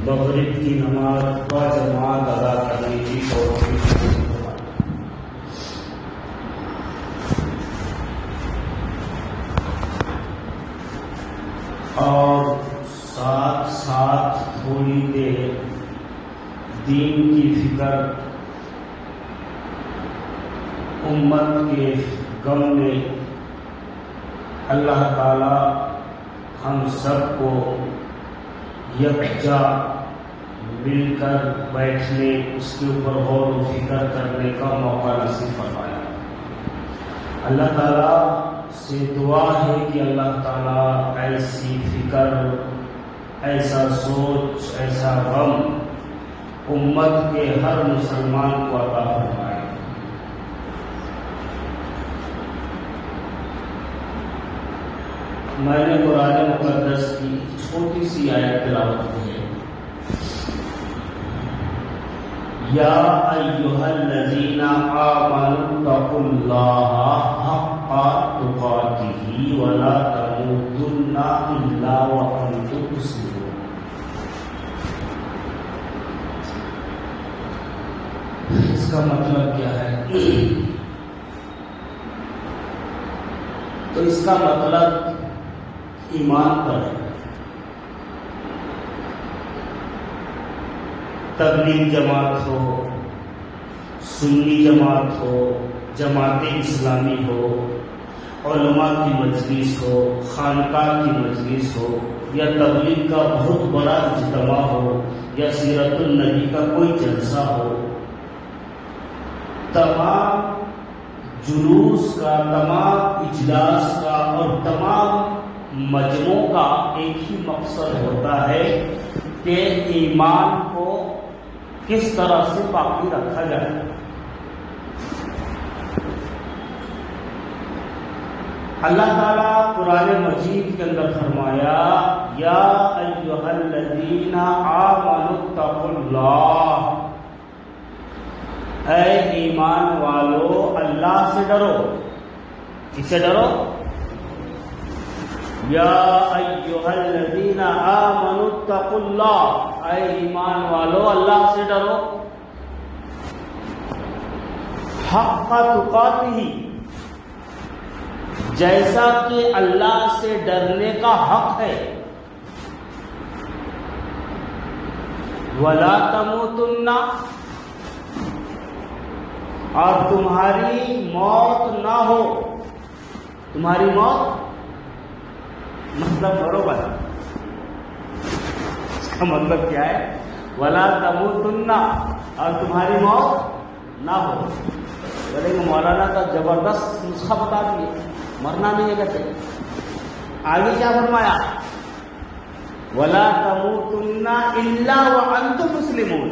مغرب کی نماز باجماعت ادا کرنے کی توفیق فرمائے، اور ساتھ ساتھ تھوڑی دیر دین کی فکر، امت کے غم میں اللہ تعالی ہم سب کو یکجا مل کر بیٹھنے، اس کے اوپر غور و فکر کرنے کا موقع نصیب فرمایا۔ اللہ تعالیٰ سے دعا ہے کہ اللہ تعالیٰ ایسی فکر، ایسا سوچ، ایسا غم امت کے ہر مسلمان کو عطا فرمائے۔ میں نے قرآن مقدس کی چھوٹی سی آیت تلاوت کی ہے، یا ایھا الذین آمنوا اتقوا اللہ حق تقاتہ ولا تموتن الا وانتم مسلمون۔ اس کا مطلب کیا ہے؟ تو اس کا مطلب ایمان پر ہے۔ تبلیغ جماعت ہو، سنی جماعت ہو، جماعت اسلامی ہو، علماء کی مجلس ہو، خانقاہ کی مجلس ہو، یا تبلیغ کا بہت بڑا اجتماع ہو، یا سیرت النبی کا کوئی جلسہ ہو، تمام جلوس کا، تمام اجلاس کا اور تمام مجموع کا ایک ہی مقصد ہوتا ہے کہ ایمان کو کس طرح سے باقی رکھا جائے۔ اللہ تعالیٰ قرآن مجید کے اندر فرمایا، یا ایھا الذین آمنوا اتقوا اللہ، اے ایمان والو اللہ سے ڈرو۔ کس سے ڈرو؟ یا ایھا الذین آمنوا اتقوا اللہ، اے ایمان والو اللہ سے ڈرو، حق تقاتہ، جیسا کہ اللہ سے ڈرنے کا حق ہے، ولا تموتن، اور تمہاری موت نہ ہو۔ تمہاری موت مطلب بروبر، اس کا مطلب کیا ہے؟ ولا تموتن، اور تمہاری موت نہ ہو۔ لیکن مولانا کا زبردست نسخہ بتا دیے، مرنا نہیں ہے کہتے۔ آگے کیا فرمایا؟ ولا تموتن الا وانتم مسلمون،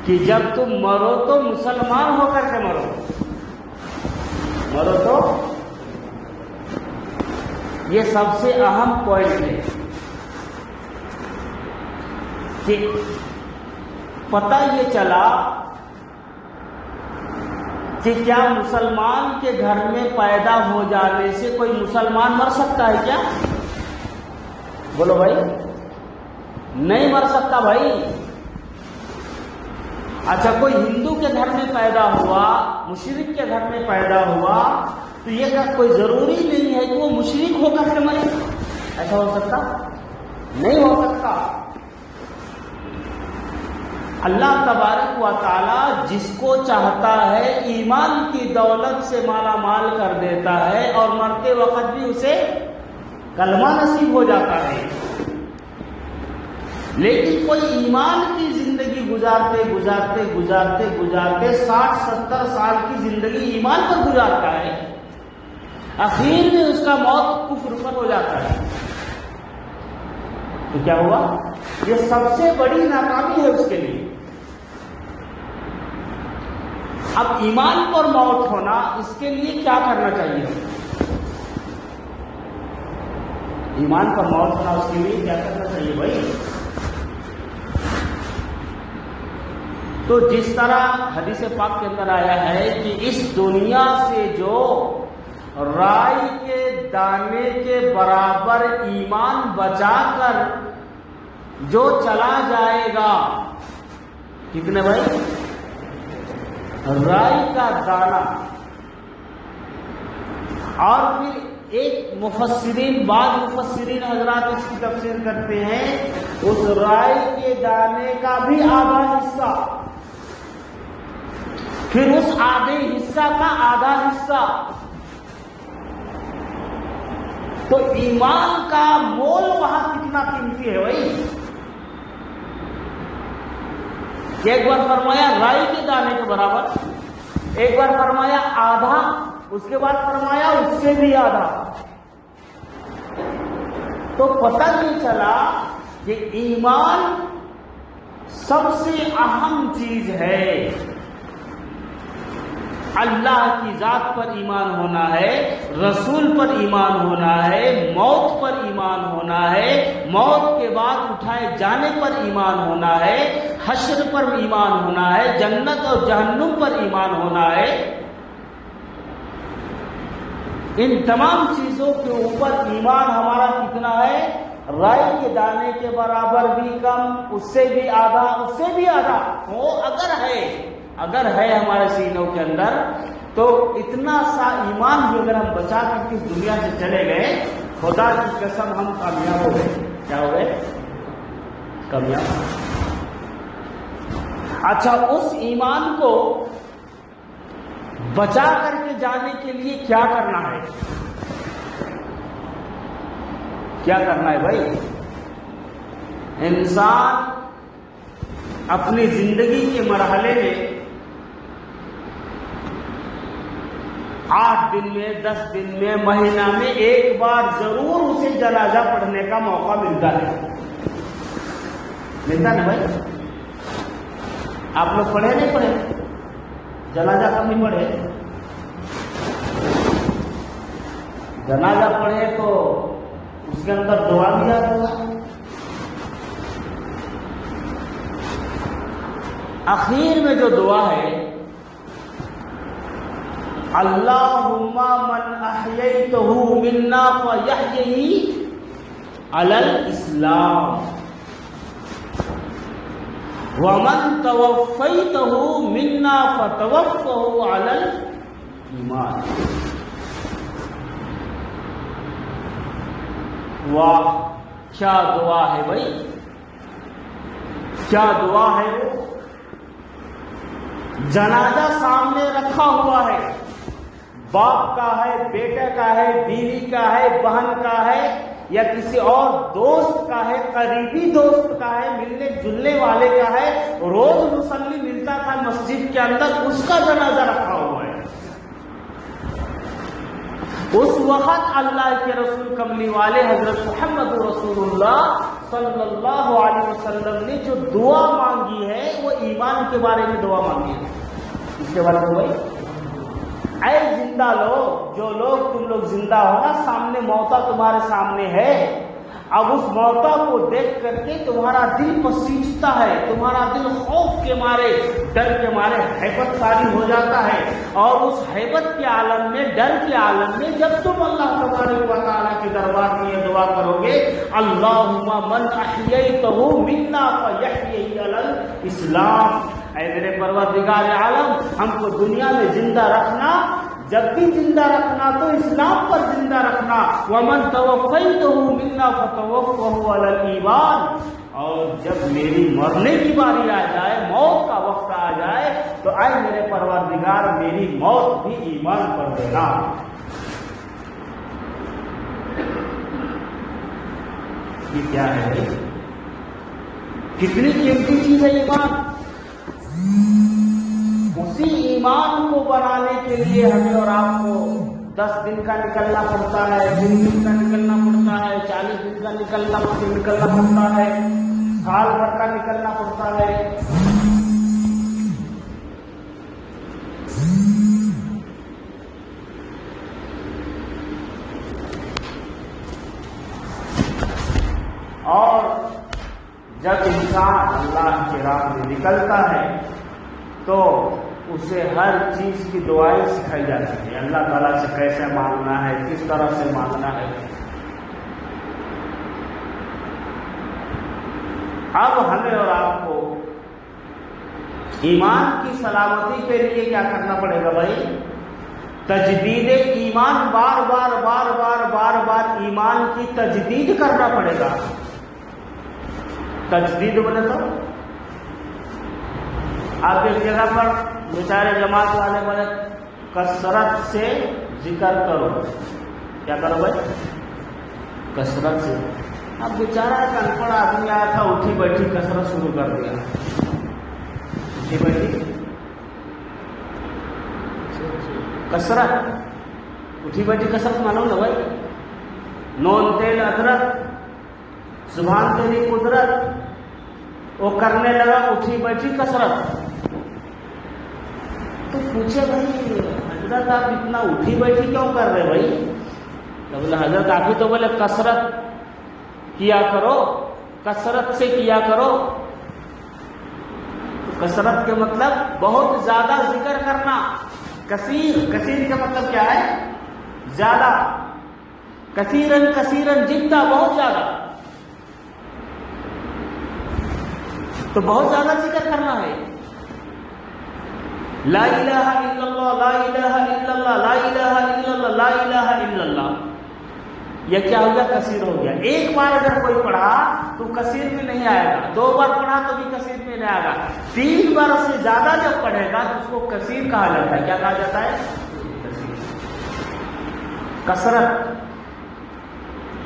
کہ جب تم مرو تو مسلمان ہو کر کے مرو۔ مرو تو یہ سب سے اہم پوائنٹ ہے کہ پتہ یہ چلا کہ کیا مسلمان کے گھر میں پیدا ہو جانے سے کوئی مسلمان مر سکتا ہے کیا؟ بولو بھائی، نہیں مر سکتا بھائی۔ اچھا، کوئی ہندو کے گھر میں پیدا ہوا، مشرک کے گھر میں پیدا ہوا، تو یہ کہ کوئی ضروری نہیں ہے کہ وہ مشرک ہو کر کے مرے۔ ایسا ہو سکتا؟ نہیں ہو سکتا۔ اللہ تبارک و تعالی جس کو چاہتا ہے ایمان کی دولت سے مالا مال کر دیتا ہے، اور مرتے وقت بھی اسے کلمہ نصیب ہو جاتا ہے۔ لیکن کوئی ایمان کی زندگی گزارتے گزارتے گزارتے گزارتے 60-70 سال کی زندگی ایمان پر گزارتا ہے، اخیر میں اس کا موت کفر پر ہو جاتا ہے، تو کیا ہوا؟ یہ سب سے بڑی ناکامی ہے اس کے لیے۔ اب ایمان پر موت ہونا، اس کے لیے کیا کرنا چاہیے؟ ایمان پر موت ہونا، اس کے لیے کیا کرنا چاہیے بھائی؟ تو جس طرح حدیث پاک کے اندر آیا ہے کہ اس دنیا سے جو رائی کے دانے کے برابر ایمان بچا کر جو چلا جائے گا، کتنے بھائی؟ رائی کا دانہ. اور پھر ایک مفسرین، بعض مفسرین حضرات اس کی تفسیر کرتے ہیں اس رائی کے دانے کا بھی آدھا حصہ، پھر اس آدھے حصہ کا آدھا حصہ. تو ایمان کا مول وہاں کتنا قیمتی ہے بھائی. ایک بار فرمایا رائی کے دانے کے برابر، ایک بار فرمایا آدھا، اس کے بعد فرمایا اس سے بھی آدھا. تو پتہ نہیں چلا کہ ایمان سب سے اہم چیز ہے. اللہ کی ذات پر ایمان ہونا ہے، رسول پر ایمان ہونا ہے، موت پر ایمان ہونا ہے، موت کے بعد اٹھائے جانے پر ایمان ہونا ہے، حشر پر ایمان ہونا ہے، جنت اور جہنم پر ایمان ہونا ہے. ان تمام چیزوں کے اوپر ایمان ہمارا کتنا ہے؟ رائی کے دانے کے برابر بھی کم، اس سے بھی آدھا، اس سے بھی آدھا ہو اگر ہے ہمارے سینوں کے اندر، تو اتنا سا ایمان بھی اگر ہم بچا کر کے دنیا سے چلے گئے، خدا کی قسم ہم کامیاب ہو گئے. کیا ہو گئے؟ کامیاب. اچھا، اس ایمان کو بچا کر کے جانے کے لیے کیا کرنا ہے؟ کیا کرنا ہے بھائی؟ انسان اپنی زندگی کے مرحلے میں 8 دن میں، 10 دن میں، مہینہ میں ایک بار ضرور اسے جنازہ پڑھنے کا موقع ملتا ہے. ملتا نا بھائی؟ آپ لوگ پڑھے نہیں پڑھے؟ جنازہ کم نہیں پڑھے؟ جنازہ پڑھے تو اس کے اندر دعا بھی یاد ہوگا. اخیر میں جو دعا ہے، اللہم من احییتہ منا فیحیہ علی الاسلام ومن توفیتہ منا فتوفہ علی الایمان. واہ، کیا دعا ہے بھائی، کیا دعا ہے. وہ جنازہ سامنے رکھا ہوا ہے، باپ کا ہے، بیٹے کا ہے، بیوی کا ہے، بہن کا ہے، یا کسی اور دوست کا ہے، قریبی دوست کا ہے، ملنے جلنے والے کا ہے، روز مصلی ملتا تھا مسجد کے اندر، اس کا جنازہ رکھا ہوا ہے. اس وقت اللہ کے رسول کملی والے حضرت محمد رسول اللہ صلی اللہ علیہ وسلم نے جو دعا مانگی ہے، وہ ایمان کے بارے میں دعا مانگی ہے. اس کے بارے میں بھائی، اے زندہ لوگ، جو لوگ تم لوگ زندہ ہو نا، سامنے موتا تمہارے سامنے ہے. اب اس موتا کو دیکھ کر کے تمہارا دل پسیجتا ہے، تمہارا دل خوف کے مارے، ڈر کے مارے ہیبت طاری ہو جاتا ہے. اور اس ہیبت کے عالم میں، ڈر کے عالم میں، جب تم اللہ تبارک و تعالیٰ کے دربار میں یہ دعا کرو گے، اللہم من احییتہ منا فیحیہ علی الاسلام، اے میرے پروردگار عالم، ہم کو دنیا میں زندہ رکھنا، جب بھی زندہ رکھنا تو اسلام پر زندہ رکھنا. ومن توفیتہ منا فتوفہ علی الایمان، اور جب میری مرنے کی باری آ جائے، موت کا وقت آ جائے، تو اے میرے پروردگار میری موت بھی ایمان پر دینا. یہ کیا ہے؟ کتنی قیمتی چیز ہے ایمان. اسی ایمان کو بنانے کے لیے ہمیں اور آپ کو 10 دن کا نکلنا پڑتا ہے، 20 دن کا نکلنا پڑتا ہے، 40 دن کا نکلنا پڑتا ہے، سال بھر کا نکلنا پڑتا ہے. اور جب انسان اللہ کی راہ میں نکلتا ہے تو اسے ہر چیز کی دعائیں سکھائی جاتی ہیں، اللہ تعالیٰ سے کیسے مانگنا ہے، کس طرح سے مانگنا ہے۔ اب ہمیں اور آپ کو ایمان کی سلامتی کے لیے کیا کرنا پڑے گا بھائی؟ تجدید ایمان، بار بار بار بار بار بار ایمان کی تجدید کرنا پڑے گا۔ تجدید بولے تو آپ ایک جگہ پر بیچارے جماعت والے بولے کثرت سے ذکر کرو، کیا کرو بھائی؟ کثرت سے۔ اب بیچارہ ایک ان پڑھ آدمی آیا تھا، اٹھی بیٹھی کثرت شروع کر دیا، اٹھی بیٹھی کثرت، اٹھی بیٹھی کثرت معلوم نا بھائی؟ نون تیل ادرک، سبحان تیری قدرت، وہ کرنے لگا اٹھی بیٹھی کثرت۔ تو پوچھے بھائی حضرت آپ اتنا اٹھی بیٹھی کیوں کر رہے بھائی؟ تو بولے حضرت آپ ہی تو بولے کثرت کیا کرو، کثرت سے کیا کرو۔ کثرت کے مطلب بہت زیادہ ذکر کرنا، کثیر، کثیر کا مطلب کیا ہے؟ زیادہ، کثیرن کثیرن، جتنا بہت زیادہ، تو بہت زیادہ ذکر کرنا ہے۔ لا الہ الا اللہ، لا الہ الا اللہ، لا الہ الا اللہ، لا الہ الا اللہ، یہ کیا ہو گیا؟ کثیر ہو گیا۔ ایک بار اگر کوئی پڑھا تو کثیر میں نہیں آئے گا، دو بار پڑھا تو بھی کثیر میں نہیں آئے گا، تین بار سے زیادہ جب پڑھے گا تو اس کو کثیر کہا جاتا ہے۔ کیا کہا جاتا ہے؟ کثرت۔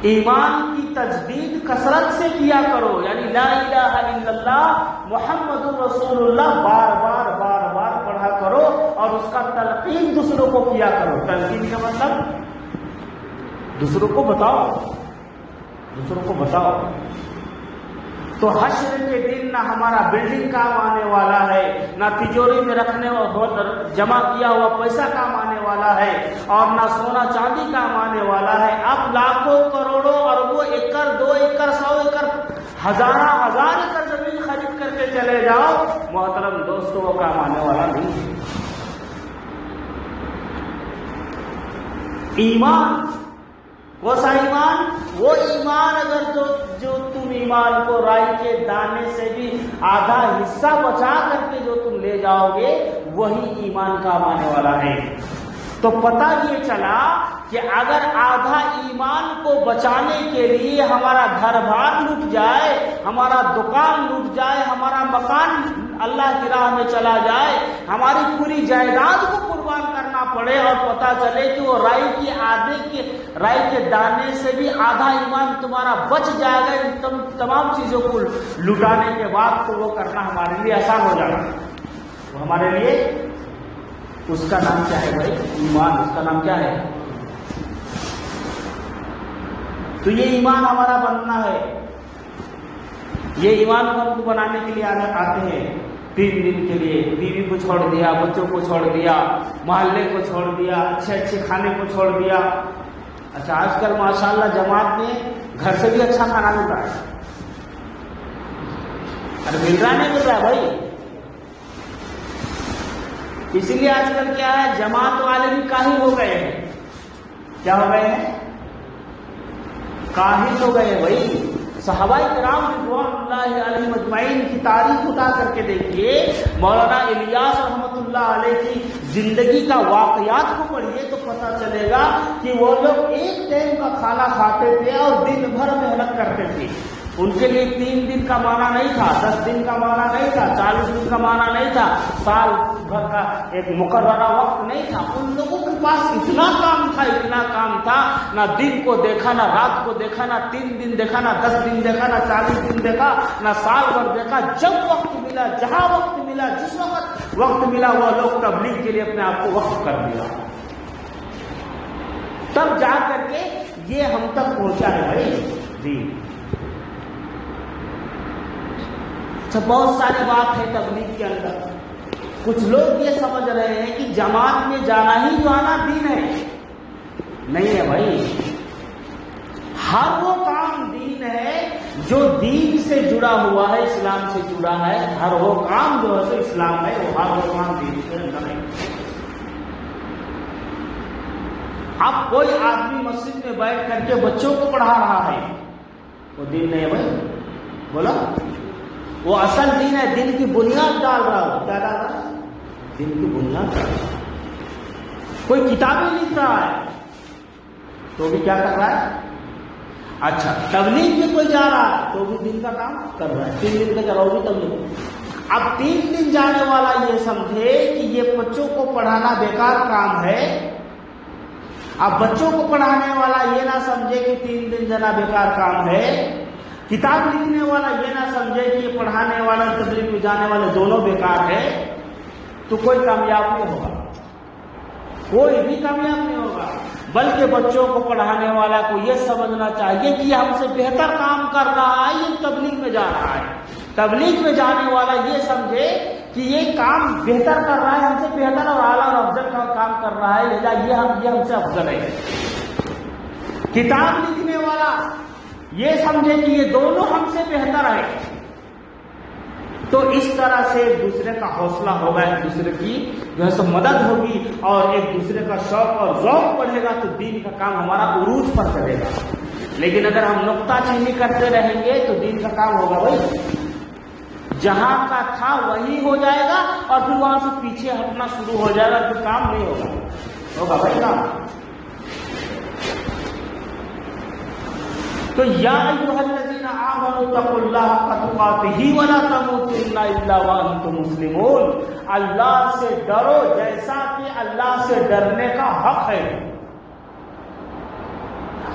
ایمان کی تجدید کثرت سے کیا کرو، یعنی لا الہ الا اللہ محمد رسول اللہ بار بار بار بار پڑھا کرو، اور اس کا تلقین دوسروں کو کیا کرو۔ تلقین کا مطلب دوسروں کو بتاؤ، دوسروں کو بتاؤ۔ تو حشر کے دن نہ ہمارا بلڈنگ کام آنے والا ہے، نہ تجوری میں رکھنے جمع کیا ہوا پیسہ کام آنے والا ہے، اور نہ سونا چاندی کام آنے والا ہے۔ اب لاکھوں کروڑوں اربوں ایکڑ، 2 ایکڑ، 100 ایکڑ، ہزارہ ہزار ایکڑ زمین خرید کر کے چلے جاؤ، محترم دوستوں وہ کام آنے والا نہیں۔ ایمان، وہ سا ایمان، وہ ایمان اگر جو تم ایمان کو رائی کے دانے سے بھی آدھا حصہ بچا کر کے جو تم لے جاؤ گے، وہی ایمان کام آنے والا ہے۔ تو پتہ یہ چلا کہ اگر آدھا ایمان کو بچانے کے لیے ہمارا گھر بار لوٹ جائے، ہمارا دکان لوٹ جائے، ہمارا مکان اللہ کی راہ میں چلا جائے، ہماری پوری جائیداد کو قربان کرنا پڑے، اور پتہ چلے کہ وہ رائی کے دانے سے بھی آدھا ایمان تمہارا بچ جائے گا ان تمام چیزوں کو لٹانے کے بعد، تو وہ کرنا ہمارے لیے آسان ہو جائے گا۔ وہ ہمارے لیے، اس کا نام کیا ہے بھائی؟ ایمان۔ اس کا نام کیا ہے؟ تو یہ ایمان ہمارا بننا ہے۔ یہ ایمان کو ہم کو بنانے کے لیے آتے ہیں 3 دن کے لیے۔ بیوی کو چھوڑ دیا، بچوں کو چھوڑ دیا، محلے کو چھوڑ دیا، اچھے اچھے کھانے کو چھوڑ دیا۔ اچھا آج کل ماشاءاللہ جماعت میں گھر سے بھی اچھا کھانا مل رہا ہے۔ ارے مل رہا نہیں مل رہا بھائی؟ اسی لیے آج کل کیا ہے، جماعت والے بھی کاہل ہو گئے ہیں۔ کیا ہو گئے ہیں؟ کاہل ہو گئے بھائی۔ صحابہ کرام رضوان اللہ علیہم اجمعین کی تاریخ اٹھا کر کے دیکھیے، مولانا الیاس رحمۃ اللہ علیہ کی زندگی کا واقعات کو پڑھیے تو پتہ چلے گا کہ وہ لوگ ایک ٹائم کا کھانا کھاتے تھے اور دن بھر محنت کرتے تھے۔ ان کے لیے 3 دن کا معنی نہیں تھا، 10 دن کا معنی نہیں تھا، 40 دن کا معنی نہیں تھا، سال بھر کا ایک مقررہ وقت نہیں تھا۔ ان لوگوں کے پاس اتنا کام تھا، اتنا کام تھا، نہ دن کو دیکھا، نہ رات کو دیکھا، نہ 3 دن دیکھا، نہ 10 دن دیکھا، نہ 40 دن دیکھا، نہ سال بھر دیکھا۔ جب وقت ملا، جہاں وقت ملا، جس وقت ملا، وہ لوگ تبلیغ کے لیے اپنے آپ کو وقف کر دیا۔ تب جا کر کے یہ ہم تک پہنچا ہے بھائی جی۔ اچھا بہت ساری بات ہے تبلیغ کے اندر۔ کچھ لوگ یہ سمجھ رہے ہیں کہ جماعت میں جانا ہی جو آنا دین ہے۔ نہیں ہے بھائی، ہر وہ کام دین ہے جو دین سے جڑا ہوا ہے، اسلام سے جڑا ہے، ہر وہ کام جو ہے تو اسلام ہے، وہ ہر وہ کام دین کے اندر ہے۔ اب کوئی آدمی مسجد میں بیٹھ کر کے بچوں کو پڑھا رہا ہے، وہ دین نہیں ہے بھائی، بولا وہ اصل دین ہے، دین کی بنیاد ڈال رہا ہو۔ کیا ڈال رہا ہے؟ دین کی بنیاد ڈال رہا ہے۔ کوئی کتابیں لکھ رہا ہے تو بھی کیا کر رہا ہے؟ اچھا، تبلیغ میں کوئی جا رہا ہے تو بھی دین کا کام کر رہا ہے۔ 3 دن کا چلاؤ بھی تبلیغ۔ اب 3 دن جانے والا یہ سمجھے کہ یہ بچوں کو پڑھانا بیکار کام ہے، اب بچوں کو پڑھانے والا یہ نہ سمجھے کہ 3 دن جانا بیکار کام ہے، کتاب لکھنے والا یہ نہ سمجھے کہ یہ پڑھانے والا تبلیغ میں جانے والے دونوں بیکار ہے، تو کوئی کامیاب نہیں ہوگا، کوئی بھی کامیاب نہیں ہوگا۔ بلکہ بچوں کو پڑھانے والا کو یہ سمجھنا چاہیے کہ یہ ہم سے بہتر کام کر رہا ہے، یہ تبلیغ میں جا رہا ہے۔ تبلیغ میں جانے والا یہ سمجھے کہ یہ کام بہتر کر رہا ہے، ہم سے بہتر اور اعلیٰ اور افضل کا کام کر رہا ہے، لہذا یہ ہم سے افضل ہے۔ کتاب لکھنے والا یہ سمجھے کہ یہ دونوں ہم سے بہتر ہے۔ تو اس طرح سے ایک دوسرے کا حوصلہ ہوگا، ایک دوسرے کی جو ہے سو مدد ہوگی، اور ایک دوسرے کا شوق اور ذوق بڑھے گا، تو دین کا کام ہمارا عروج پر چلے گا۔ لیکن اگر ہم نکتہ چینی کرتے رہیں گے تو دین کا کام ہوگا بھائی، جہاں کا تھا وہی ہو جائے گا، اور پھر وہاں سے پیچھے ہٹنا شروع ہو جائے گا، پھر کام نہیں ہوگا بھائی کام۔ تو یا ایھا الذین آمنوا اتقوا اللہ حق تقاتہ ولا تموتن الا وانتم مسلمون، اللہ سے ڈرو جیسا کہ اللہ سے ڈرنے کا حق ہے،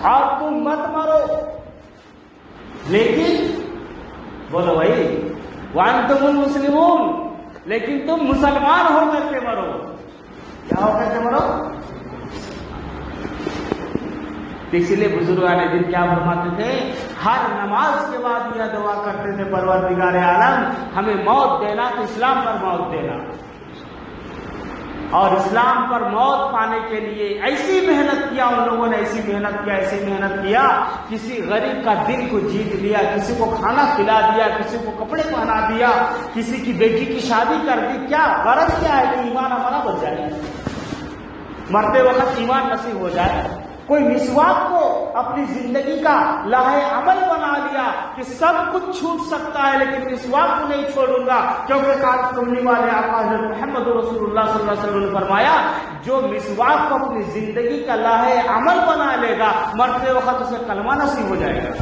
اور تم مت مرو، لیکن بولو بھائی وانتم المسلمون، لیکن تم مسلمان ہو کر کے مرو۔ کیا ہو کر کے مرو؟ اسی لیے بزرگان دین کیا فرماتے تھے؟ ہر نماز کے بعد یہ دعا کرتے تھے، پروردگار عالم ہمیں موت دینا تو اسلام پر موت دینا، اور اسلام پر موت پانے کے لیے ایسی محنت کیا ان لوگوں نے، ایسی محنت کیا، کسی غریب کا دل کو جیت لیا، کسی کو کھانا کھلا دیا، کسی کو کپڑے پہنا دیا، کسی کی بیٹی کی شادی کر دی۔ کیا غرض کیا ہے؟ کہ ایمان ہمارا بچ جائے، مرتے وقت ایمان نصیب ہو جائے۔ کوئی مسواک کو اپنی زندگی کا لاہے عمل بنا لیا کہ سب کچھ چھوٹ سکتا ہے لیکن مسواک کو نہیں چھوڑوں گا، کیونکہ کملی والے آقا حضرت محمد رسول اللہ صلی اللہ علیہ وسلم نے فرمایا جو مسواک کو اپنی زندگی کا لاہے عمل بنا لے گا، مرتے وقت اسے کلمہ نصیب ہو جائے گا۔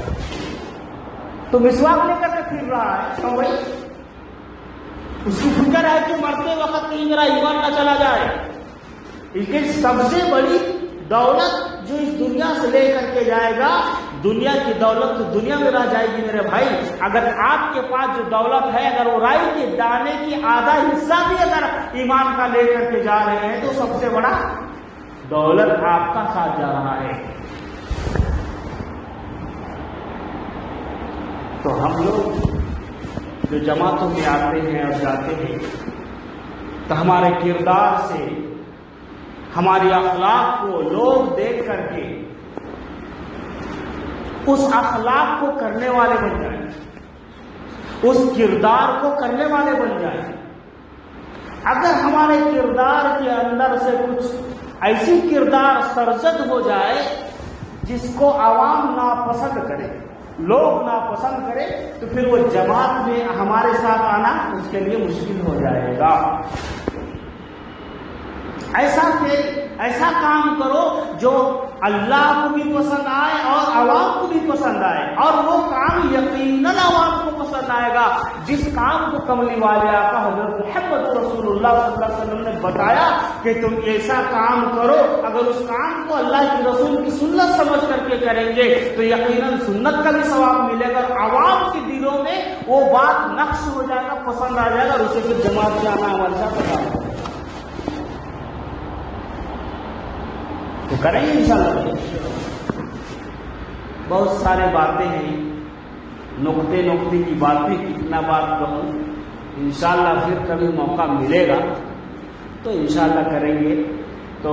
تو مسواک لے کر کے پھر رہا ہے کیوں بھائی؟ اس کی فکر ہے کہ مرتے وقت کہیں میرا ایمان نہ چلا جائے۔ لیکن سب سے بڑی دولت جو اس دنیا سے لے کر کے جائے گا، دنیا کی دولت تو دنیا میں رہ جائے گی میرے بھائی۔ اگر آپ کے پاس جو دولت ہے، اگر وہ رائی کے دانے کی آدھا حصہ بھی اگر ایمان کا لے کر کے جا رہے ہیں تو سب سے بڑا دولت آپ کا ساتھ جا رہا ہے۔ تو ہم لوگ جو جماعتوں میں آتے ہیں اور جاتے ہیں تو ہمارے کردار سے، ہماری اخلاق کو لوگ دیکھ کر کے اس اخلاق کو کرنے والے بن جائیں، اس کردار کو کرنے والے بن جائیں۔ اگر ہمارے کردار کے اندر سے کچھ ایسی کردار سرزد ہو جائے جس کو عوام ناپسند کرے، لوگ ناپسند کرے، تو پھر وہ جماعت میں ہمارے ساتھ آنا اس کے لیے مشکل ہو جائے گا۔ ایسا کام کرو جو اللہ کو بھی پسند آئے اور عوام کو بھی پسند آئے، اور وہ کام یقیناً عوام کو پسند آئے گا۔ جس کام کو کملی والے آقا حضرت محمد رسول اللہ صلی اللہ علیہ وسلم نے بتایا کہ تم ایسا کام کرو، اگر اس کام کو اللہ کے رسول کی سنت سمجھ کر کے کریں گے تو یقیناً سنت کا بھی ثواب ملے گا، اور عوام کے دلوں میں وہ بات نقش ہو جائے گا، پسند آ جائے گا، اور اسے پھر جماعت جانا ہمارے ساتھ بتا تو کریں گے انشاءاللہ۔ بہت سارے باتیں ہیں، نقطے کی باتیں کتنا بات کہوں، انشاءاللہ پھر کبھی موقع ملے گا تو انشاءاللہ کریں گے۔ تو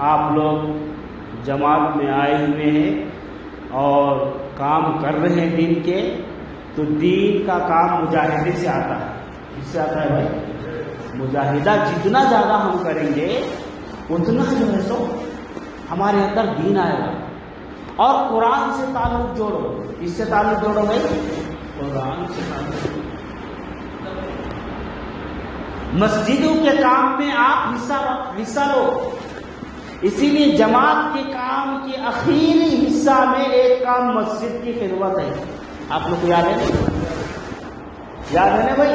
آپ لوگ جماعت میں آئے ہوئے ہیں اور کام کر رہے ہیں دین کے، تو دین کا کام مجاہدے سے آتا ہے. اس سے آتا ہے بھائی مجاہدہ. جتنا زیادہ ہم کریں گے اتنا جو ہے سو ہمارے اندر دین آئے گا. اور قرآن سے تعلق جوڑو. اس سے تعلق جوڑو بھائی، قرآن سے تعلق. مسجدوں کے کام میں آپ حصہ لو. اسی لیے جماعت کے کام کے اخیری حصہ میں ایک کام مسجد کی خدمت ہے. آپ لوگ کو یاد ہے؟ یاد ہے نا بھائی؟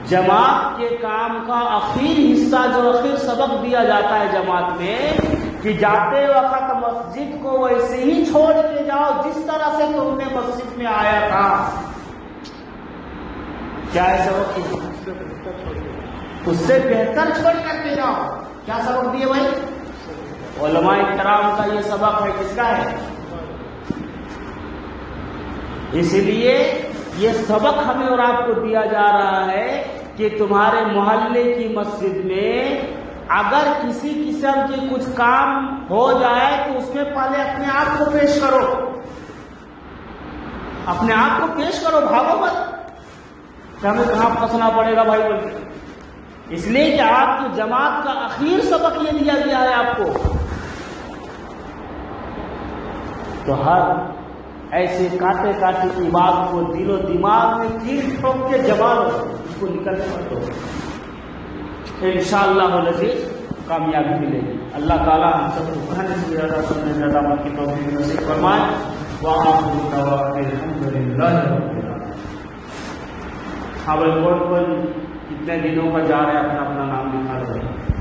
جماعت کے کام کا اخیر حصہ جو اخیر سبق دیا جاتا ہے جماعت میں، کہ جاتے وقت مسجد کو ویسے ہی چھوڑ کے جاؤ جس طرح سے تم نے مسجد میں آیا تھا. کیا ہے سبق؟ اس سے بہتر چھوڑ کر کے جاؤ. کیا سبق دیے بھائی؟ علماء کرام کا یہ سبق ہے. کس کا ہے؟ اسی لیے یہ سبق ہمیں اور آپ کو دیا جا رہا ہے کہ تمہارے محلے کی مسجد میں اگر کسی قسم کے کچھ کام ہو جائے تو اس میں پہلے اپنے آپ کو پیش کرو. اپنے آپ کو پیش کرو، بھاگو مت کہ ہمیں کہاں پھنسنا پڑے گا بھائی بول کے. اس لیے کہ آپ کی جماعت کا اخیر سبق یہ دیا گیا ہے آپ کو. تو ہر ایسے کاٹے کاٹے کی بات کو دل و دماغ میں کیل ٹھوک کے جما لو، اس کو نکلنے مت دو. انشاءاللہ العزیز کامیابی ملے گی. اللہ تعالیٰ ہم سب کو پڑھنے سے زیادہ سمجھنے زیادہ عمل کی توفیق نصیب فرمائے. وآخر دعوانا الحمدللہ رب العالمین. ہاں بھائی، کون کتنے دنوں کا جا رہے ہیں اپنا اپنا نام لکھا رہے ہیں.